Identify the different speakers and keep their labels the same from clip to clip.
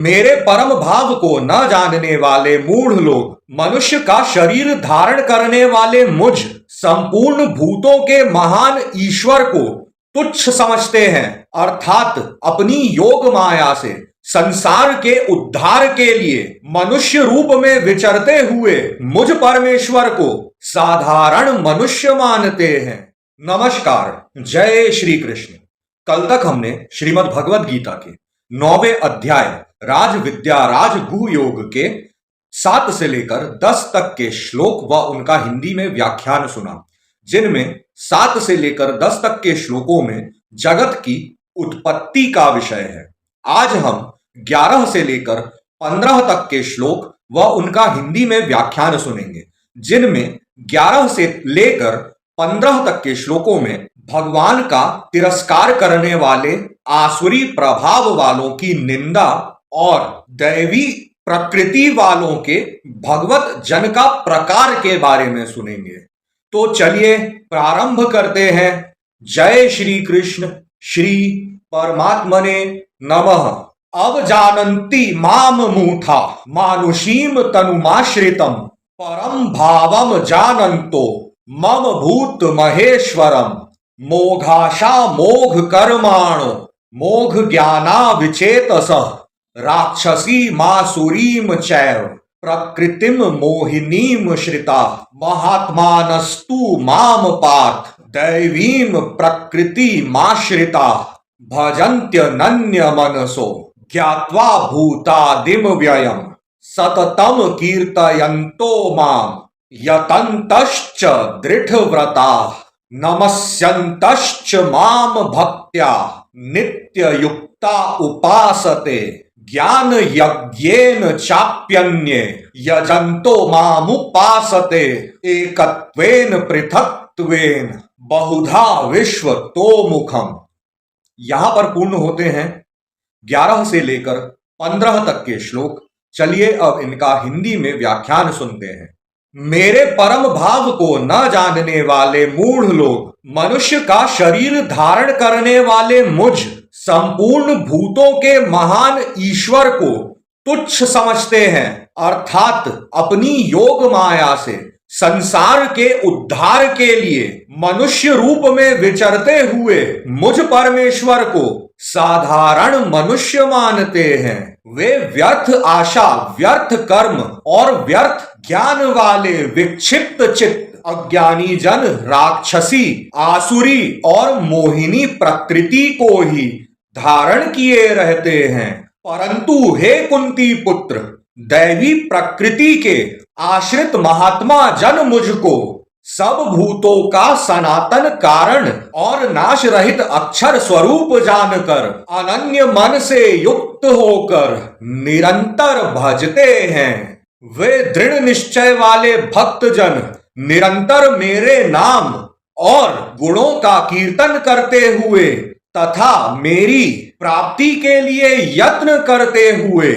Speaker 1: मेरे परम भाव को न जानने वाले मूढ़ लोग मनुष्य का शरीर धारण करने वाले मुझ संपूर्ण भूतों के महान ईश्वर को तुच्छ समझते हैं, अर्थात अपनी योग माया से संसार के उद्धार के लिए मनुष्य रूप में विचरते हुए मुझ परमेश्वर को साधारण मनुष्य मानते हैं। नमस्कार, जय श्री कृष्ण। कल तक हमने श्रीमद् भगवद गीता के 9वें अध्याय राज विद्या राज गुह योग के 7 से लेकर 10 तक के श्लोक व उनका हिंदी में व्याख्यान सुना, जिनमें 7 से लेकर 10 तक के श्लोकों में जगत की उत्पत्ति का विषय है। आज हम 11 से लेकर 15 तक के श्लोक व उनका हिंदी में व्याख्यान सुनेंगे, जिनमें 11 से लेकर 15 तक के श्लोकों में भगवान का तिरस्कार करने वाले आसुरी प्रभाव वालों की निंदा और दैवी प्रकृति वालों के भगवत जन का प्रकार के बारे में सुनेंगे। तो चलिए प्रारंभ करते हैं। जय श्री कृष्ण। श्री परमात्मने नमः। अब जानन्ति माम मूढ़ा मानुषीम तनुमाश्रितम परम भावम जानन्तो मम भूत महेश्वरम मोघाशा मोघ कर्माणो मोघ ज्ञाना विचेतसः राक्षसी मासुरीम चैव प्रकृतिम मोहिनीम श्रिता महात्मानस्तु माम पार्थ दैवीम प्रकृति माश्रिता भजन्त्यनन्य मनसो ज्ञात्वा भूतादिम व्ययम सततम कीर्तयन्तो माम यतन्तश्च दृढव्रता नमस्यन्तश्च माम भक्त्या नित्ययुक्ता उपासते ज्ञान यज्ञेन चाप्यन्ये यजन्तो मामुपासते एकत्वेन पृथक्त्वेन बहुधा विश्व तोमुखम। यहां पर पूर्ण होते हैं 11 से लेकर 15 तक के श्लोक। चलिए अब इनका हिंदी में व्याख्यान सुनते हैं। मेरे परम भाव को न जानने वाले मूढ़ लोग मनुष्य का शरीर धारण करने वाले मुझ संपूर्ण भूतों के महान ईश्वर को तुच्छ समझते हैं, अर्थात अपनी योग माया से संसार के उद्धार के लिए मनुष्य रूप में विचरते हुए मुझ परमेश्वर को साधारण मनुष्य मानते हैं। वे व्यर्थ आशा, व्यर्थ कर्म और व्यर्थ ज्ञान वाले विक्षिप्त चित्त अज्ञानी जन राक्षसी, आसुरी और मोहिनी प्रकृति को ही धारण किए रहते हैं। परंतु हे कुंती पुत्र, दैवी प्रकृति के आश्रित महात्मा जन मुझको सब भूतों का सनातन कारण और नाश रहित अक्षर स्वरूप जानकर अनन्य मन से युक्त होकर निरंतर भजते हैं। वे दृढ़ निश्चय वाले भक्त जन निरंतर मेरे नाम और गुणों का कीर्तन करते हुए तथा मेरी प्राप्ति के लिए यत्न करते हुए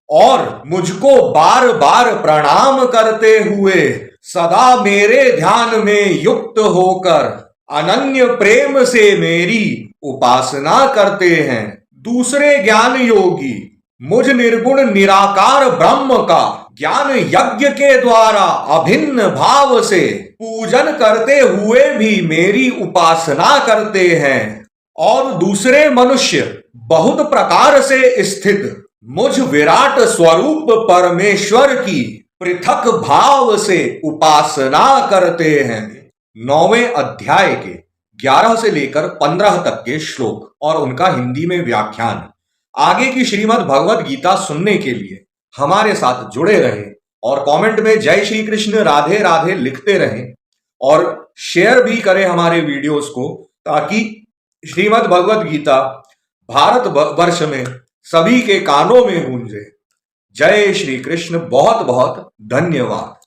Speaker 1: और मुझको बार बार प्रणाम करते हुए सदा मेरे ध्यान में युक्त होकर अनन्य प्रेम से मेरी उपासना करते हैं। दूसरे ज्ञान योगी मुझ निर्गुण निराकार ब्रह्म का ज्ञान यज्ञ के द्वारा अभिन्न भाव से पूजन करते हुए भी मेरी उपासना करते हैं, और दूसरे मनुष्य बहुत प्रकार से स्थित मुझ विराट स्वरूप परमेश्वर की पृथक भाव से उपासना करते हैं। 9वें अध्याय के 11 से लेकर 15 तक के श्लोक और उनका हिंदी में व्याख्यान। आगे की श्रीमद् भगवद गीता सुनने के लिए हमारे साथ जुड़े रहें और कमेंट में जय श्री कृष्ण राधे राधे लिखते रहें और शेयर भी करें हमारे वीडियोस को, ताकि श्रीमद् भगवद गीता भारत वर्ष में सभी के कानों में गूंजे। जय श्री कृष्ण। बहुत बहुत धन्यवाद।